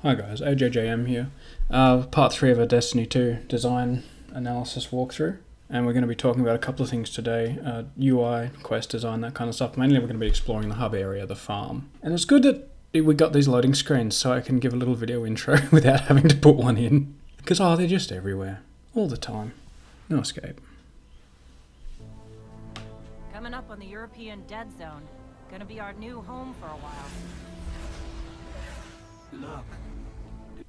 Hi guys, AJJM here. Part 3 of a Destiny 2 design analysis walkthrough. And we're going to be talking about a couple of things today. UI, quest design, that kind of stuff. Mainly we're going to be exploring the hub area, the farm. And it's good that we got these loading screens so I can give a little video intro without having to put one in. Because, they're just everywhere. All the time. No escape. Coming up on the European Dead Zone. Gonna be our new home for a while. Look.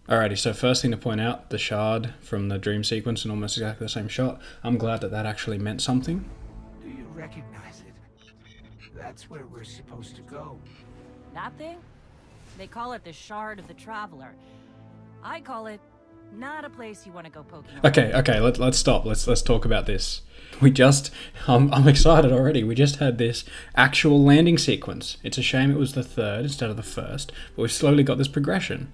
Alrighty, so first thing to point out, the shard from the dream sequence in almost exactly the same shot. I'm glad that actually meant something. Do you recognize it? That's where we're supposed to go. That thing? They call it the Shard of the Traveler. I call it not a place you want to go poking around. Okay, let's stop. Let's talk about this. I'm excited already. We just had this actual landing sequence. It's a shame it was the third instead of the first, but we've slowly got this progression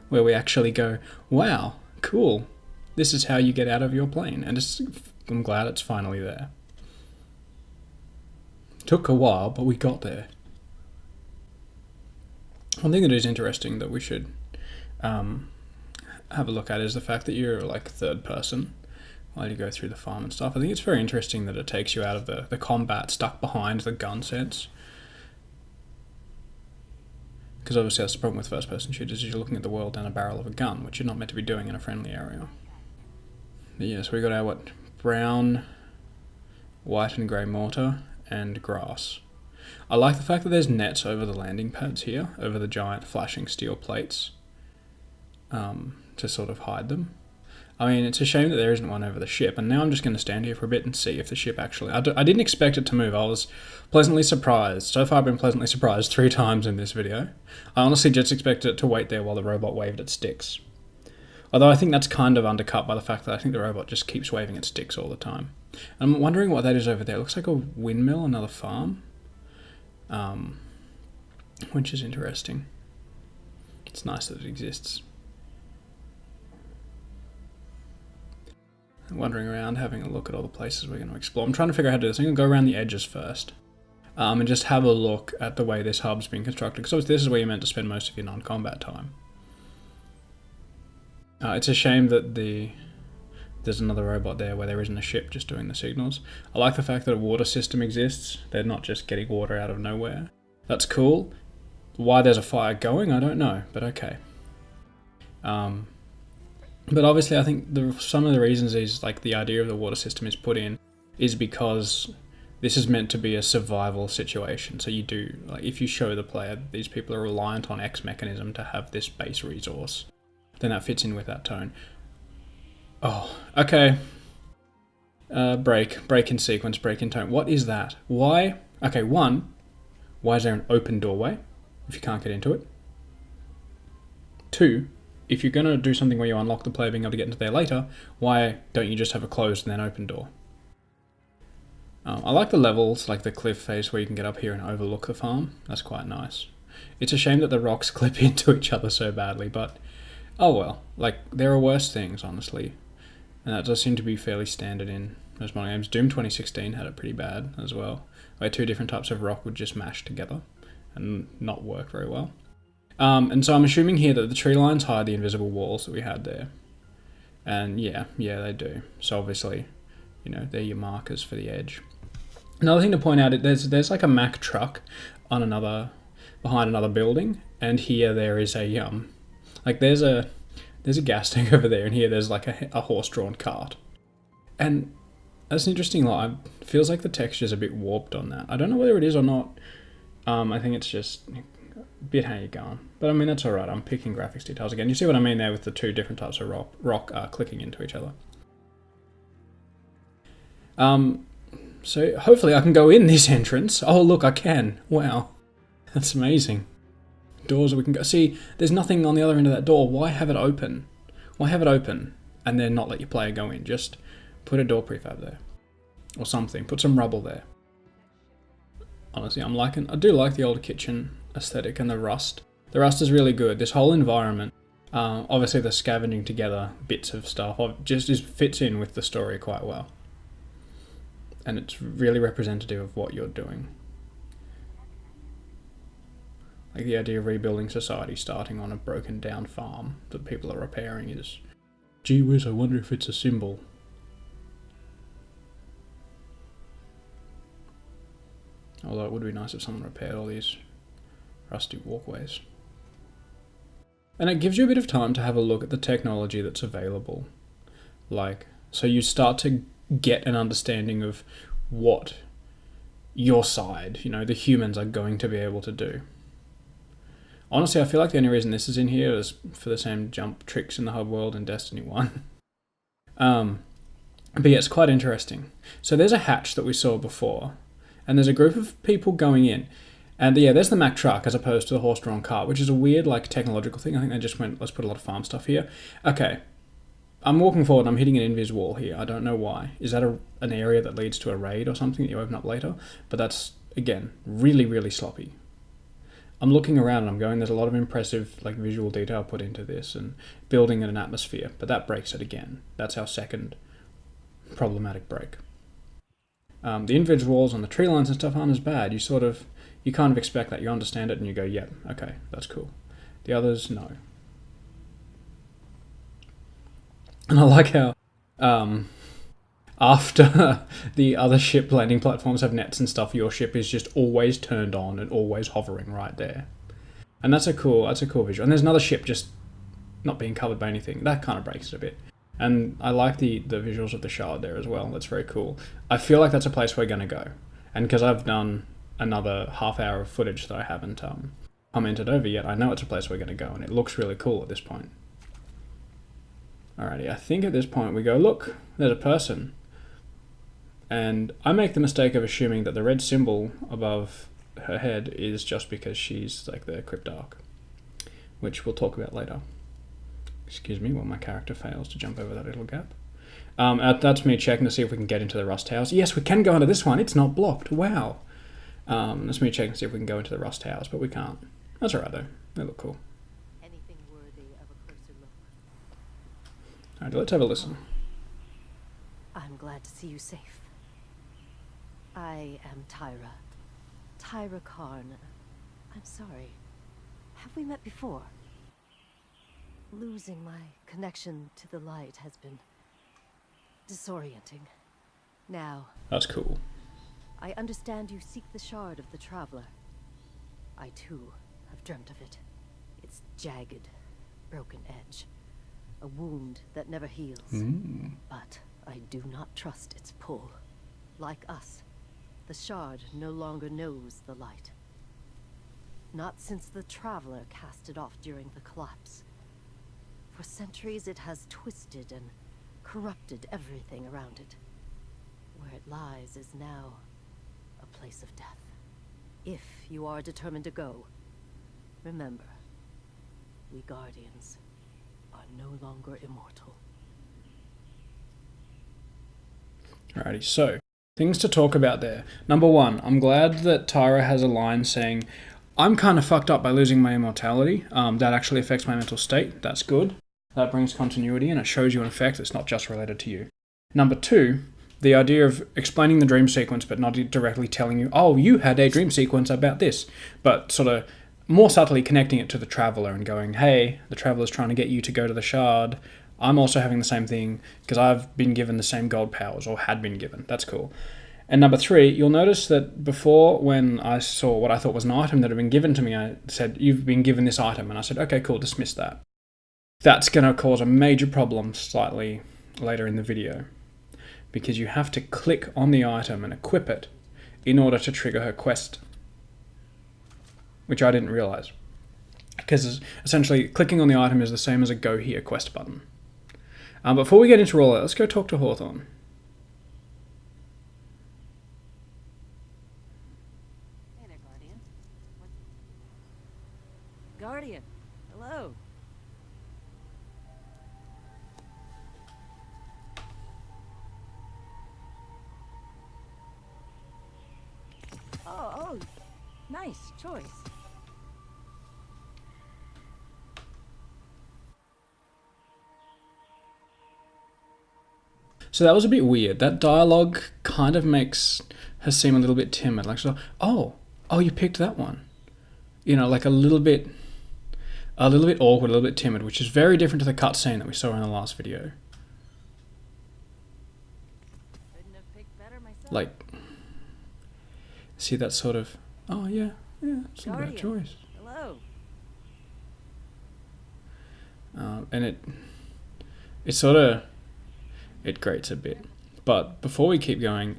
where we actually go, wow, cool. This is how you get out of your plane. And I'm glad it's finally there. Took a while, but we got there. One thing that is interesting that we should have a look at is the fact that you're like third person while you go through the farm and stuff. I think it's very interesting that it takes you out of the combat stuck behind the gun sense. Because obviously that's the problem with first-person shooters, is you're looking at the world down a barrel of a gun, which you're not meant to be doing in a friendly area. But yeah, so we got our brown, white and grey mortar, and grass. I like the fact that there's nets over the landing pads here, over the giant flashing steel plates, to sort of hide them. I mean, it's a shame that there isn't one over the ship, and now I'm just going to stand here for a bit and see if the ship actually... I didn't expect it to move. I was pleasantly surprised. So far I've been pleasantly surprised 3 times in this video. I honestly just expected it to wait there while the robot waved its sticks. Although I think that's kind of undercut by the fact that I think the robot just keeps waving its sticks all the time. And I'm wondering what that is over there. It looks like a windmill, another farm. Which is interesting. It's nice that it exists. Wandering around, having a look at all the places we're going to explore. I'm trying to figure out how to do this. I'm going to go around the edges first. And just have a look at the way this hub's been constructed. Because obviously this is where you're meant to spend most of your non-combat time. It's a shame that there's another robot there where there isn't a ship just doing the signals. I like the fact that a water system exists. They're not just getting water out of nowhere. That's cool. Why there's a fire going, I don't know. But okay. But obviously I think some of the reasons is like the idea of the water system is put in is because this is meant to be a survival situation. So you do, like if you show the player these people are reliant on X mechanism to have this base resource, then that fits in with that tone. Oh, okay. Break in sequence, break in tone. What is that? Why? Okay, why is there an open doorway if you can't get into it? 2, if you're going to do something where you unlock the player being able to get into there later, why don't you just have a closed and then open door? I like the levels, like the cliff face where you can get up here and overlook the farm. That's quite nice. It's a shame that the rocks clip into each other so badly, but oh well. Like, there are worse things, honestly. And that does seem to be fairly standard in most modern games. Doom 2016 had it pretty bad as well, where 2 different types of rock would just mash together and not work very well. And so I'm assuming here that the tree lines hide the invisible walls that we had there. And yeah, they do. So obviously, you know, they're your markers for the edge. Another thing to point out, there's like a Mack truck on behind another building, and here there is a like there's a gas tank over there, and here there's like a horse-drawn cart. And that's an interesting line. It feels like the texture's a bit warped on that. I don't know whether it is or not. I think it's just a bit how you're going. But I mean, that's alright. I'm picking graphics details again. You see what I mean there with the 2 different types of rock clicking into each other. So hopefully I can go in this entrance. Oh look, I can. Wow. That's amazing. Doors that we can go. See, there's nothing on the other end of that door. Why have it open? Why have it open and then not let your player go in? Just put a door prefab there. Or something. Put some rubble there. Honestly, I do like the old kitchen aesthetic and the rust. The rust is really good. This whole environment, obviously the scavenging together bits of stuff, just fits in with the story quite well. And it's really representative of what you're doing. Like the idea of rebuilding society starting on a broken down farm that people are repairing is, gee whiz, I wonder if it's a symbol. Although it would be nice if someone repaired all these rusty walkways. And it gives you a bit of time to have a look at the technology that's available. Like, so you start to get an understanding of what your side, you know, the humans are going to be able to do. Honestly, I feel like the only reason this is in here is for the same jump tricks in the hub world in Destiny 1. But yeah, it's quite interesting. So there's a hatch that we saw before, and there's a group of people going in. And yeah, there's the Mack truck as opposed to the horse-drawn cart, which is a weird, like, technological thing. I think they just went, let's put a lot of farm stuff here. Okay. I'm walking forward and I'm hitting an invis wall here. I don't know why. Is that an area that leads to a raid or something that you open up later? But that's, again, really, really sloppy. I'm looking around and I'm going, there's a lot of impressive like visual detail put into this and building in an atmosphere, but that breaks it again. That's our second problematic break. The invis walls on the tree lines and stuff aren't as bad. You kind of expect that. You understand it and you go, yeah, okay, that's cool. The others, no. And I like how after the other ship landing platforms have nets and stuff, your ship is just always turned on and always hovering right there. And that's a cool visual. And there's another ship just not being covered by anything. That kind of breaks it a bit. And I like the visuals of the shard there as well. That's very cool. I feel like that's a place we're going to go. And because I've done another half hour of footage that I haven't commented over yet, I know it's a place we're going to go. And it looks really cool at this point. Alrighty, I think at this point we go, look, there's a person. And I make the mistake of assuming that the red symbol above her head is just because she's like the Cryptarch, which we'll talk about later. Excuse me while my character fails to jump over that little gap. That's me checking to see if we can get into the rust house. Yes, we can go into this one. It's not blocked. Wow. That's me checking to see if we can go into the rust house, but we can't. That's alright though. They look cool. Anything worthy of a closer look. Alright, let's have a listen. I'm glad to see you safe. I am Tyra. Tyra Karn. I'm sorry. Have we met before? Losing my connection to the light has been disorienting. Now, That's cool. I understand you seek the shard of the Traveler. I too have dreamt of it. Its jagged, broken edge. A wound that never heals. But I do not trust its pull. Like us, the shard no longer knows the light. Not since the Traveler cast it off during the collapse. For centuries it has twisted and corrupted everything around it. Where it lies is now a place of death. If you are determined to go, remember, we Guardians are no longer immortal. Alrighty, so things to talk about there. Number one, I'm glad that Tyra has a line saying, I'm kind of fucked up by losing my immortality. That actually affects my mental state. That's good. That brings continuity and it shows you an effect that's not just related to you. Number two, the idea of explaining the dream sequence but not directly telling you, oh, you had a dream sequence about this, but sort of more subtly connecting it to the Traveler and going, hey, the Traveler's trying to get you to go to the shard. I'm also having the same thing because I've been given the same gold powers or had been given. That's cool. And number three, you'll notice that before when I saw what I thought was an item that had been given to me, I said, you've been given this item. And I said, okay, cool, dismiss that. That's going to cause a major problem slightly later in the video because you have to click on the item and equip it in order to trigger her quest, which I didn't realize. Because essentially clicking on the item is the same as a go here quest button. Before we get into all that, let's go talk to Hawthorne. Hey there, Guardian. Guardian, hello. Oh, nice choice. So that was a bit weird. That dialogue kind of makes her seem a little bit timid. Like, so, oh, you picked that one. you know, like a little bit awkward, a little bit timid, which is very different to the cutscene that we saw in the last video. Couldn't have picked better myself. Like, see that sort of, oh yeah, it's not a bad Guardian. choice. Hello. And it sort of, it grates a bit. But before we keep going,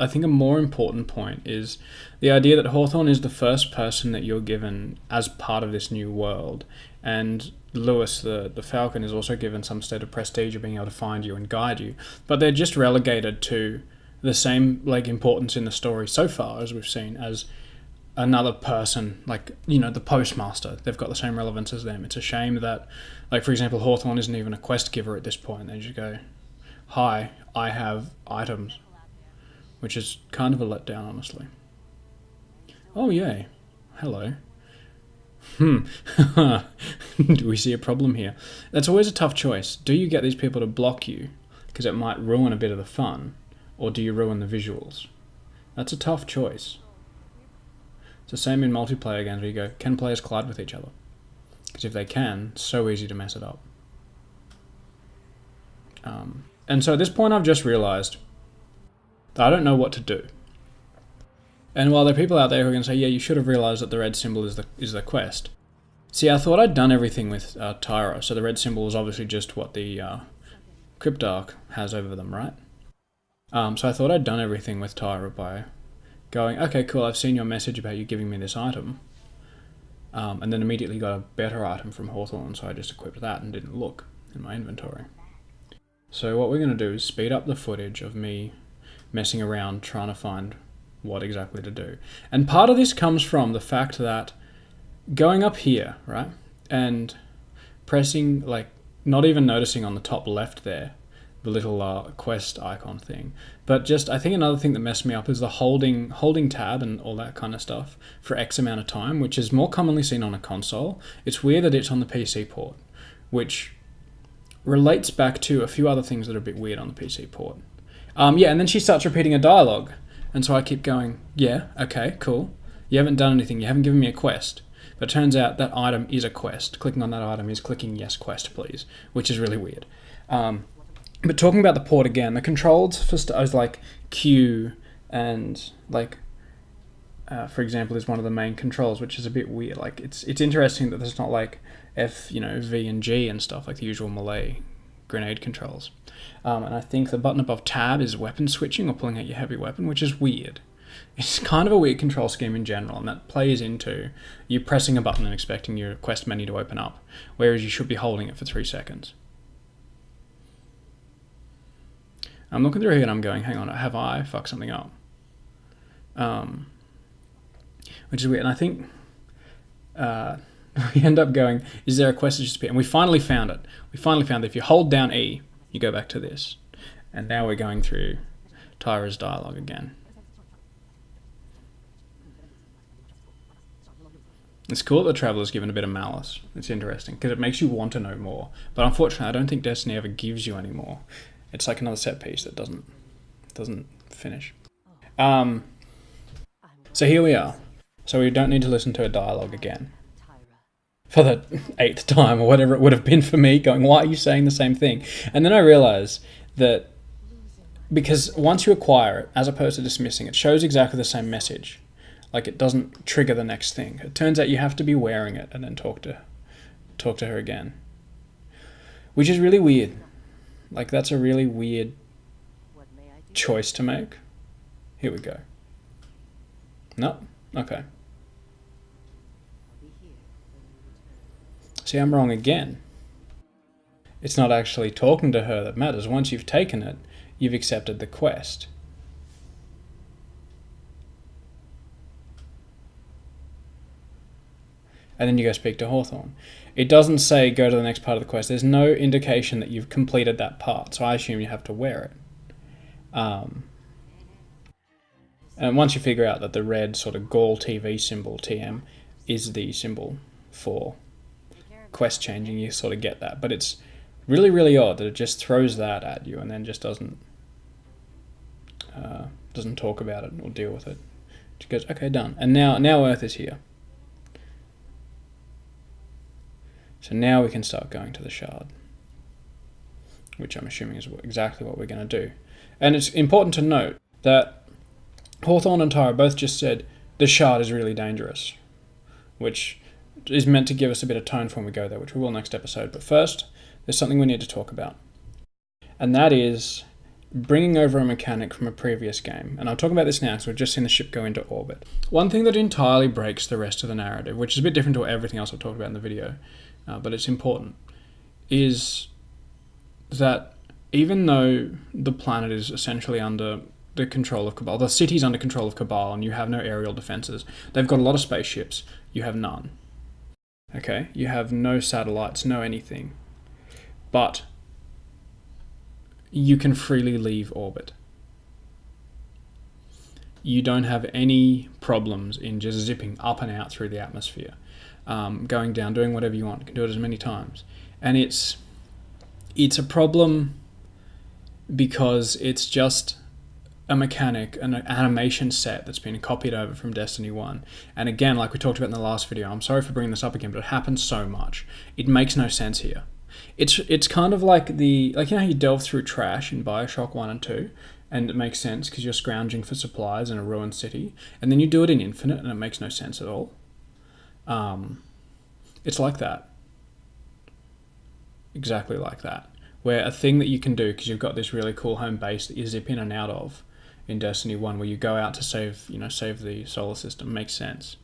I think a more important point is the idea that Hawthorne is the first person that you're given as part of this new world, and Lewis, the Falcon, is also given some state of prestige of being able to find you and guide you. But they're just relegated to the same like importance in the story so far as we've seen as another person, like, you know, the postmaster. They've got the same relevance as them. It's a shame that, like, for example, Hawthorne isn't even a quest giver at this point. They just go, hi, I have items, which is kind of a letdown, honestly. Oh, yay. Hello. Do we see a problem here? That's always a tough choice. Do you get these people to block you because it might ruin a bit of the fun, or do you ruin the visuals? That's a tough choice. It's the same in multiplayer games where you go, can players collide with each other? Because if they can, it's so easy to mess it up. And so at this point I've just realised that I don't know what to do. And while there are people out there who are going to say, yeah, you should have realised that the red symbol is the quest. See, I thought I'd done everything with Tyra, so the red symbol is obviously just what the Cryptarch has over them, right? So I thought I'd done everything with Tyra by going, okay, cool, I've seen your message about you giving me this item. And then immediately got a better item from Hawthorne, so I just equipped that and didn't look in my inventory. So what we're going to do is speed up the footage of me messing around trying to find what exactly to do. And part of this comes from the fact that going up here, right, and pressing, like, not even noticing on the top left there, the little quest icon thing, but just, I think another thing that messed me up is the holding tab and all that kind of stuff for X amount of time, which is more commonly seen on a console. It's weird that it's on the PC port, which relates back to a few other things that are a bit weird on the PC port. Yeah, and then she starts repeating a dialogue, and so I keep going, yeah, okay, cool. You haven't done anything, you haven't given me a quest. But it turns out that item is a quest. Clicking on that item is clicking yes, quest, please, which is really weird. But talking about the port again, the controls for like Q and like, for example, is one of the main controls, which is a bit weird. Like it's interesting that there's not like F, you know, V and G and stuff like the usual melee grenade controls. And I think the button above tab is weapon switching or pulling out your heavy weapon, which is weird. It's kind of a weird control scheme in general, and that plays into you pressing a button and expecting your quest menu to open up, whereas you should be holding it for 3 seconds. I'm looking through here and I'm going, hang on, have I fucked something up? Which is weird, and I think we end up going, is there a quest that just appeared? And we finally found it. We finally found that if you hold down E, you go back to this. And now we're going through Tyra's dialogue again. It's cool that the Traveler's given a bit of malice. It's interesting, because it makes you want to know more. But unfortunately, I don't think Destiny ever gives you any more. It's like another set piece that doesn't finish. So here we are. So we don't need to listen to a dialogue again. For the 8th time, or whatever it would have been for me, going, why are you saying the same thing? And then I realised that because once you acquire it, as opposed to dismissing, it shows exactly the same message. Like, it doesn't trigger the next thing. It turns out you have to be wearing it and then talk to her again. Which is really weird. Like, that's a really weird choice to make. Here we go. No? Okay. See, I'm wrong again. It's not actually talking to her that matters. Once you've taken it, you've accepted the quest. And then you go speak to Hawthorne. It doesn't say go to the next part of the quest. There's no indication that you've completed that part, so I assume you have to wear it. And once you figure out that the red sort of Gaul TV symbol, TM, is the symbol for quest changing, you sort of get that. But it's really, really odd that it just throws that at you and then just doesn't talk about it or deal with it. It goes, okay, done. And now Earth is here. So now we can start going to the shard, which I'm assuming is exactly what we're going to do. And it's important to note that Hawthorne and Tyra both just said the shard is really dangerous, which is meant to give us a bit of tone for when we go there, which we will next episode. But first, there's something we need to talk about, and that is bringing over a mechanic from a previous game. And I'll talk about this now because we've just seen the ship go into orbit. One thing that entirely breaks the rest of the narrative, which is a bit different to everything else I've talked about in the video, but it's important, is that even though the planet is essentially under the control of Cabal, the city's under control of Cabal, and you have no aerial defenses, they've got a lot of spaceships, you have none. Okay, you have no satellites, no anything. But you can freely leave orbit. You don't have any problems in just zipping up and out through the atmosphere, going down, doing whatever you want. You can do it as many times. And it's a problem because it's just a mechanic, an animation set that's been copied over from Destiny 1. And again, like we talked about in the last video, I'm sorry for bringing this up again, but it happens so much. It makes no sense here. It's kind of like you know how you delve through trash in Bioshock 1 and 2, and it makes sense because you're scrounging for supplies in a ruined city, and then you do it in Infinite and it makes no sense at all. It's like that. Exactly like that. Where a thing that you can do, because you've got this really cool home base that you zip in and out of in Destiny 1, where you go out to save the solar system, makes sense.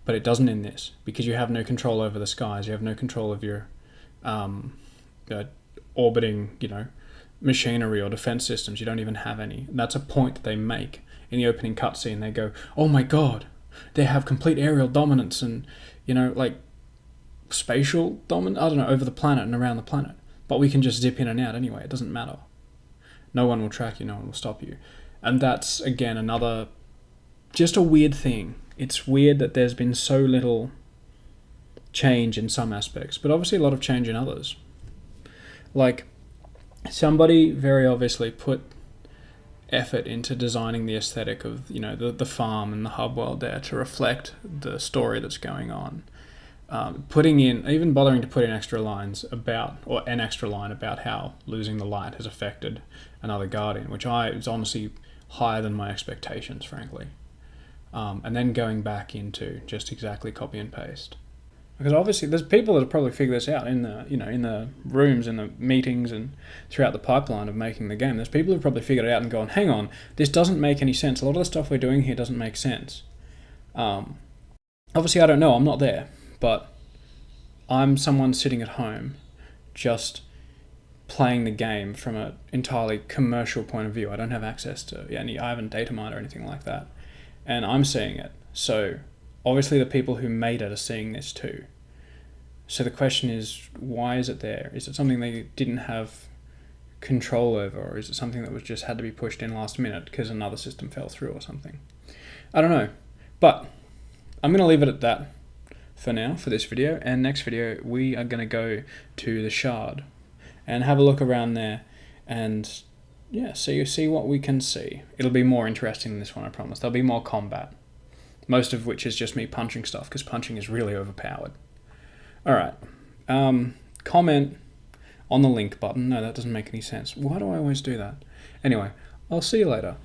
But it doesn't in this, because you have no control over the skies, you have no control of your orbiting, machinery or defense systems. You don't even have any. And that's a point that they make in the opening cutscene. They go, oh my god, they have complete aerial dominance and, spatial dominance, I don't know, over the planet and around the planet. But we can just zip in and out anyway. It doesn't matter. No one will track you. No one will stop you. And that's, again, another, just a weird thing. It's weird that there's been so little change in some aspects, but obviously a lot of change in others. Like, somebody very obviously put effort into designing the aesthetic of, the farm and the hub world there to reflect the story that's going on. Even bothering to put in extra lines about, or an extra line about how losing the light has affected another Guardian, which is honestly higher than my expectations, frankly. And then going back into just exactly copy and paste. Because obviously there's people that have probably figured this out in the rooms, in the meetings, and throughout the pipeline of making the game. There's people who've probably figured it out and gone, hang on, this doesn't make any sense. A lot of the stuff we're doing here doesn't make sense. Obviously I don't know, I'm not there. But I'm someone sitting at home just playing the game from an entirely commercial point of view. I don't have access to I haven't data mined or anything like that. And I'm seeing it. So obviously the people who made it are seeing this too. So the question is, why is it there? Is it something they didn't have control over, or is it something that was just had to be pushed in last minute because another system fell through or something? I don't know. But I'm going to leave it at that for now, for this video, and next video we are going to go to the Shard and have a look around there and see what we can see. It'll be more interesting than this one, I promise. There'll be more combat, most of which is just me punching stuff, because punching is really overpowered. Alright, comment on the link button. No, that doesn't make any sense. Why do I always do that? Anyway, I'll see you later.